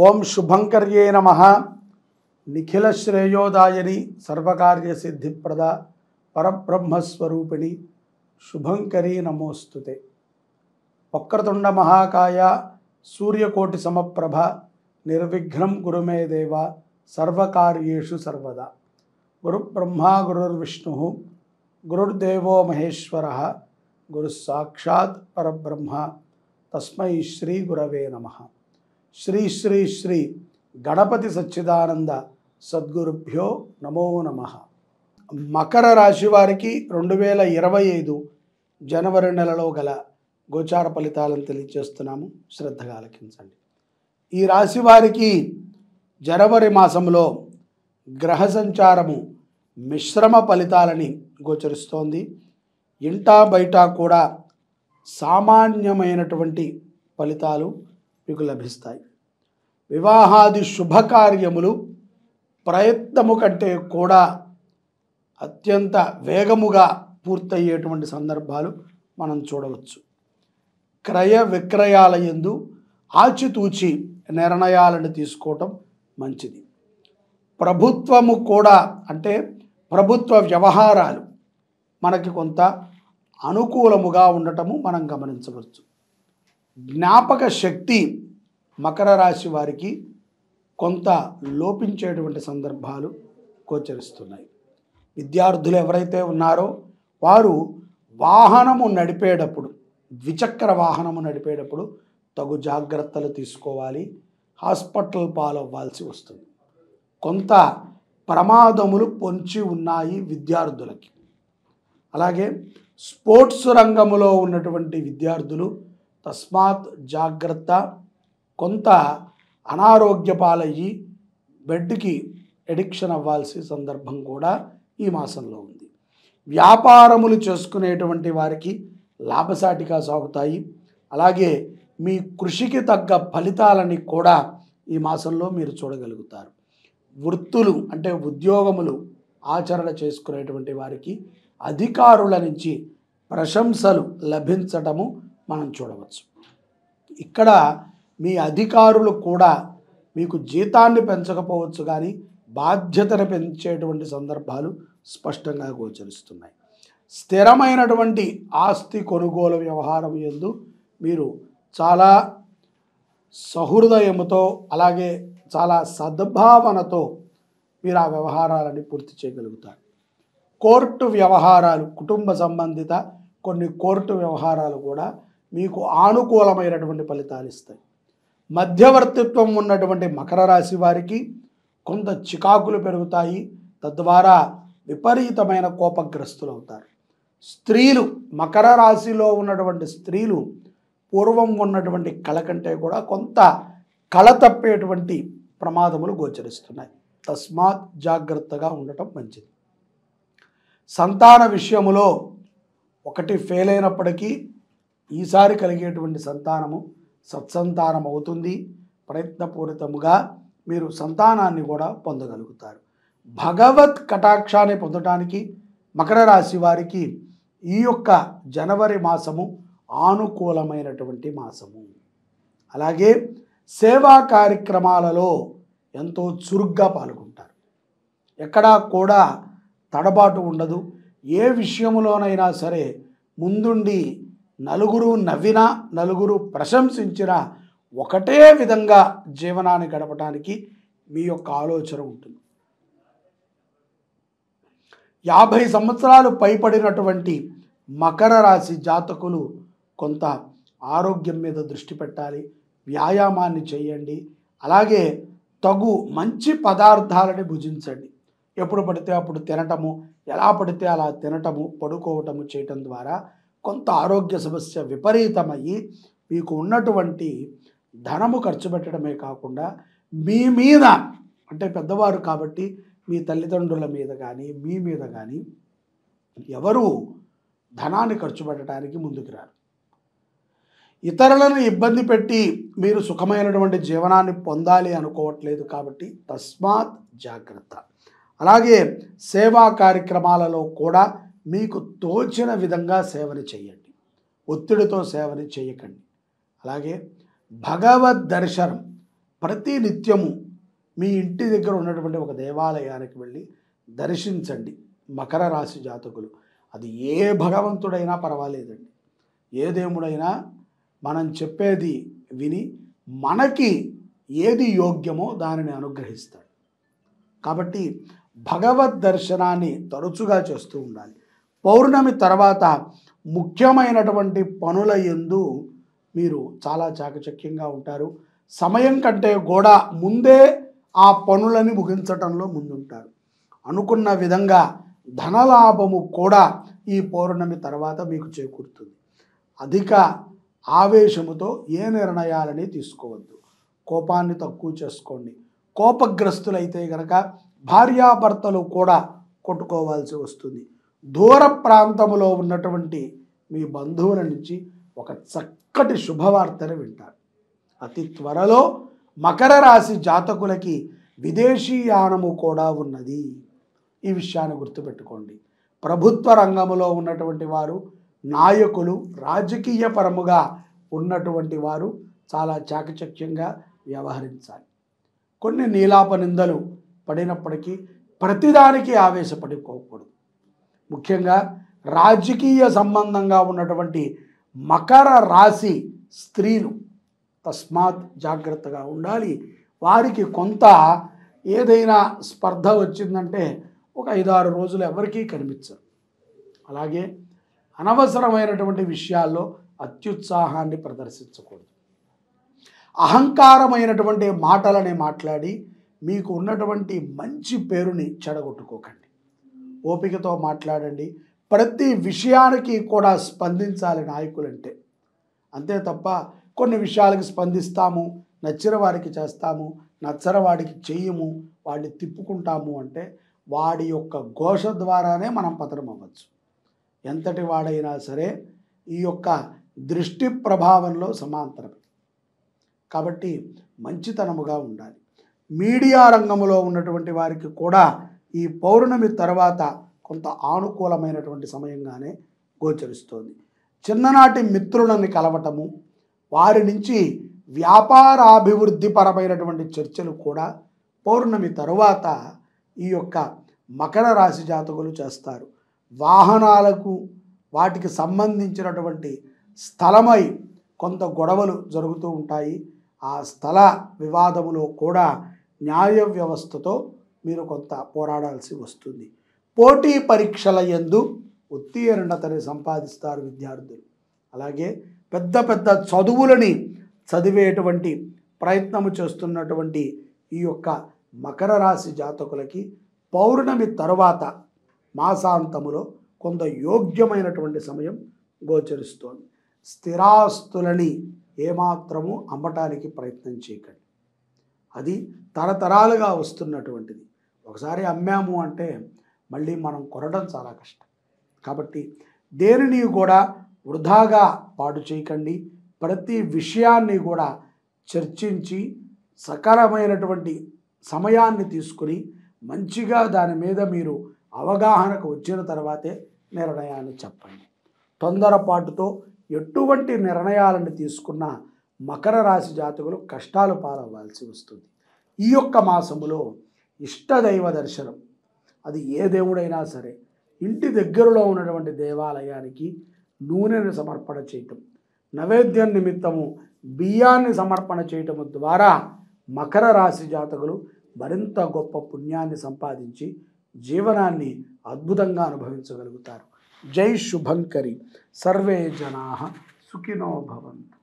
ఓం శుభంకర్యే నమః. నిఖిల శ్రేయోదాయని సర్వకార్య సిద్ధిప్రద పరబ్రహ్మస్వరూపిణి శుభంకరీ నమోస్తుతే. వక్రతుండ మహాకాయ సూర్యకోటి సమప్రభ నిర్విఘ్నం గురుమే దేవ సర్వకార్యేషు సర్వదా. గురుబ్రహ్మా గురుర్విష్ణు గురుర్దేవో మహేశ్వర గురు సాక్షాత్ పరబ్రహ్మ తస్మై శ్రీ గురవే నమః. శ్రీ శ్రీ శ్రీ గణపతి సచ్చిదానంద సద్గురుభ్యో నమో నమః. మకర రాశి వారికి 2025 జనవరి నెలలో గల గోచార ఫలితాలను తెలియజేస్తున్నాము. శ్రద్ధగా ఆలకించండి. ఈ రాశి వారికి జనవరి మాసంలో గ్రహ సంచారము మిశ్రమ ఫలితాలని గోచరిస్తోంది. ఇంటా బయట కూడా సామాన్యమైనటువంటి ఫలితాలు మీకు లభిస్తాయి. వివాహాది శుభకార్యములు ప్రయత్నము కంటే కూడా అత్యంత వేగముగా పూర్తయ్యేటువంటి సందర్భాలు మనం చూడవచ్చు. క్రయ విక్రయాల యందు ఆచితూచి నిర్ణయాలను తీసుకోవటం మంచిది. ప్రభుత్వము కూడా అంటే ప్రభుత్వ వ్యవహారాలు మనకి కొంత అనుకూలముగా ఉండటము మనం గమనించవచ్చు. జ్ఞాపక శక్తి మకర రాశి వారికి కొంత లోపించేటువంటి సందర్భాలు గోచరిస్తున్నాయి. విద్యార్థులు ఎవరైతే ఉన్నారో వారు వాహనము నడిపేటప్పుడు ద్విచక్ర వాహనము నడిపేటప్పుడు తగు జాగ్రత్తలు తీసుకోవాలి. హాస్పిటల్ పాలవ్వాల్సి వస్తుంది. కొంత ప్రమాదములు పొంచి ఉన్నాయి విద్యార్థులకి. అలాగే స్పోర్ట్స్ రంగంలో ఉన్నటువంటి విద్యార్థులు తస్మాత్ జాగ్రత్త. కొంత అనారోగ్య పాలయ్యి బెడ్కి ఎడిక్షన్ అవ్వాల్సిన సందర్భం కూడా ఈ మాసంలో ఉంది. వ్యాపారములు చేసుకునేటువంటి వారికి లాభసాటిగా సాగుతాయి. అలాగే మీ కృషికి తగ్గ ఫలితాలని కూడా ఈ మాసంలో మీరు చూడగలుగుతారు. వృత్తులు అంటే ఉద్యోగములు ఆచరణ చేసుకునేటువంటి వారికి అధికారుల నుంచి ప్రశంసలు లభించటము మనం చూడవచ్చు. ఇక్కడ మీ అధికారులు కూడా మీకు జీతాన్ని పెంచకపోవచ్చు, కానీ బాధ్యతను పెంచేటువంటి సందర్భాలు స్పష్టంగా గోచరిస్తున్నాయి. స్థిరమైనటువంటి ఆస్తి కొనుగోలు వ్యవహారం యందు మీరు చాలా సహృదయముతో అలాగే చాలా సద్భావనతో మీరు ఆ వ్యవహారాలని పూర్తి చేయగలుగుతారు. కోర్టు వ్యవహారాలు, కుటుంబ సంబంధిత కొన్ని కోర్టు వ్యవహారాలు కూడా మీకు అనుకూలమైనటువంటి ఫలితాలు ఇస్తాయి. మధ్యవర్తిత్వం ఉన్నటువంటి మకర రాశి వారికి కొంత చికాకులు పెరుగుతాయి. తద్వారా విపరీతమైన కోపగ్రస్తులు అవుతారు. స్త్రీలు, మకర రాశిలో ఉన్నటువంటి స్త్రీలు పూర్వం ఉన్నటువంటి కళ కంటే కూడా కొంత కళ తప్పేటువంటి ప్రమాదములు గోచరిస్తున్నాయి. తస్మాత్ జాగ్రత్తగా ఉండటం మంచిది. సంతాన విషయములో ఒకటి ఫెయిల్ అయినప్పటికీ ఈసారి కలిగేటువంటి సంతానము సత్సంతానం అవుతుంది. ప్రయత్నపూరితముగా మీరు సంతానాన్ని కూడా పొందగలుగుతారు. భగవత్ కటాక్షాన్ని పొందడానికి మకర రాశి వారికి ఈ యొక్క జనవరి మాసము అనుకూలమైనటువంటి మాసము. అలాగే సేవా కార్యక్రమాలలో ఎంతో చురుగ్గా పాల్గొంటారు. ఎక్కడా కూడా తడబాటు ఉండదు. ఏ విషయంలోనైనా సరే ముందుండి నలుగురు నవ్వినా నలుగురు ప్రశంసించినా ఒకటే విధంగా జీవనాన్ని గడపడానికి మీ యొక్క ఆలోచన ఉంటుంది. 50 సంవత్సరాలు పైపడినటువంటి మకర రాశి జాతకులు కొంత ఆరోగ్యం మీద దృష్టి పెట్టాలి. వ్యాయామాన్ని చేయండి. అలాగే తగు మంచి పదార్థాలని భుజించండి. ఎప్పుడు పడితే అప్పుడు తినటము, ఎలా పడితే అలా తినటము, పడుకోవటము చేయటం ద్వారా కొంత ఆరోగ్య సమస్య విపరీతమయ్యి మీకు ఉన్నటువంటి ధనము ఖర్చు పెట్టడమే కాకుండా మీ మీద అంటే పెద్దవారు కాబట్టి మీ తల్లిదండ్రుల మీద కానీ మీ మీద కానీ ఎవరు ధనాన్ని ఖర్చు పెట్టడానికి ముందుకు రారు. ఇతరులను ఇబ్బంది పెట్టి మీరు సుఖమైనటువంటి జీవనాన్ని పొందాలి అనుకోవట్లేదు కాబట్టి తస్మాత్ జాగ్రత్త. అలాగే సేవా కార్యక్రమాలలో కూడా మీకు తోచిన విధంగా సేవని చేయండి. ఒత్తిడితో సేవని చేయకండి. అలాగే భగవద్ దర్శనం ప్రతి నిత్యము మీ ఇంటి దగ్గర ఉన్నటువంటి ఒక దేవాలయానికి వెళ్ళి దర్శించండి. మకర రాశి జాతకులు, అది ఏ భగవంతుడైనా పర్వాలేదండి, ఏ దేవుడైనా మనం చెప్పేది విని మనకి ఏది యోగ్యమో దానిని అనుగ్రహిస్తాడు. కాబట్టి భగవద్ దర్శనాన్ని తరచుగా చేస్తూ ఉండాలి. పౌర్ణమి తర్వాత ముఖ్యమైనటువంటి పనుల యందు మీరు చాలా చాకచక్యంగా ఉంటారు. సమయం కంటే కూడా ముందే ఆ పనులని ముగించటంలో ముందుంటారు. అనుకున్న విధంగా ధనలాభము కూడా ఈ పౌర్ణమి తర్వాత మీకు చేకూరుతుంది. అధిక ఆవేశముతో ఏ నిర్ణయాలని తీసుకోవద్దు. కోపాన్ని తక్కువ చేసుకోండి. కోపగ్రస్తులైతే గనక భార్యాభర్తలు కూడా కొట్టుకోవాల్సి వస్తుంది. దూర ప్రాంతంలో ఉన్నటువంటి మీ బంధువుల నుంచి ఒక చక్కటి శుభవార్తను వింటారు. అతి త్వరలో మకర రాశి జాతకులకి విదేశీయానము కూడా ఉన్నది. ఈ విషయాన్ని గుర్తుపెట్టుకోండి. ప్రభుత్వ రంగంలో ఉన్నటువంటి వారు, నాయకులు, రాజకీయ పరముగా ఉన్నటువంటి వారు చాలా చాకచక్యంగా వ్యవహరించాలి. కొన్ని నీలాప నిందలు పడినప్పటికీ ప్రతిదానికి ఆవేశపడిపోకూడదు. ముఖ్యంగా రాజకీయ సంబంధంగా ఉన్నటువంటి మకర రాశి స్త్రీలు తస్మాత్ జాగ్రత్తగా ఉండాలి. వారికి కొంత ఏదైనా స్పర్ధ వచ్చిందంటే ఒక 5-6 రోజులు ఎవరికీ కనిపించరు. అలాగే అనవసరమైనటువంటి విషయాల్లో అత్యుత్సాహాన్ని ప్రదర్శించకూడదు. అహంకారమైనటువంటి మాటలని మాట్లాడి మీకు ఉన్నటువంటి మంచి పేరుని చెడగొట్టుకోకండి. ఓపికతో మాట్లాడండి. ప్రతి విషయానికి కూడా స్పందించాలి నాయకులంటే. అంతే తప్ప కొన్ని విషయాలకి స్పందిస్తాము, నచ్చిన వారికి చేస్తాము, నచ్చని వాడికి చెయ్యము, వాడిని తిప్పుకుంటాము అంటే వాడి యొక్క ఘోష ద్వారానే మనం పతనం అవ్వచ్చు. ఎంతటి వాడైనా సరే ఈ యొక్క దృష్టి ప్రభావంలో సమాంతరమే. కాబట్టి మంచితనముగా ఉండాలి. మీడియా రంగంలో ఉన్నటువంటి వారికి కూడా ఈ పౌర్ణమి తర్వాత కొంత ఆనుకూలమైనటువంటి సమయంగానే గోచరిస్తోంది. చిన్ననాటి మిత్రులని కలవటము, వారి నుంచి వ్యాపారాభివృద్ధి పరమైనటువంటి చర్చలు కూడా పౌర్ణమి తరువాత ఈ యొక్క మకర రాశి జాతకులు చేస్తారు. వాహనాలకు వాటికి సంబంధించినటువంటి స్థలమై కొంత గొడవలు జరుగుతూ ఉంటాయి. ఆ స్థల వివాదములో కూడా న్యాయ వ్యవస్థతో మీరు కొంత పోరాడాల్సి వస్తుంది. పోటీ పరీక్షల యందు ఉత్తీర్ణతని సంపాదిస్తారు విద్యార్థులు. అలాగే పెద్ద పెద్ద చదువులని చదివేటువంటి ప్రయత్నము చేస్తున్నటువంటి ఈ యొక్క మకర రాశి జాతకులకి పౌర్ణమి తరువాత మాసాంతములో కొంత యోగ్యమైనటువంటి సమయం గోచరిస్తోంది. స్థిరాస్తులని ఏమాత్రము అమ్మటానికి ప్రయత్నం చేయకండి. అది తరతరాలుగా వస్తున్నటువంటిది. ఒకసారి అమ్మాము అంటే మళ్ళీ మనం కొనడం చాలా కష్టం. కాబట్టి దేనిని కూడా వృధాగా పాడు చేయకండి. ప్రతి విషయాన్ని కూడా చర్చించి సకాలమైనటువంటి సమయాన్ని తీసుకుని మంచిగా దాని మీద మీరు అవగాహనకు వచ్చిన తర్వాతే నిర్ణయాన్ని చెప్పండి. తొందరపాటుతో ఎటువంటి నిర్ణయాలను తీసుకున్న మకర రాశి జాతకులు కష్టాలు పాలవ్వాల్సి వస్తుంది. ఈ యొక్క మాసములో ఇష్టదైవ దర్శనం, అది ఏ దేవుడైనా సరే, ఇంటి దగ్గరలో ఉన్నటువంటి దేవాలయానికి నూనెను సమర్పణ చేయటం, నైవేద్యం నిమిత్తము బియ్యాన్ని సమర్పణ చేయటం ద్వారా మకర రాశి జాతకులు మరింత గొప్ప పుణ్యాన్ని సంపాదించి జీవనాన్ని అద్భుతంగా అనుభవించగలుగుతారు. జై శుభంకరి. సర్వే జనాః సుఖినో భవంతు.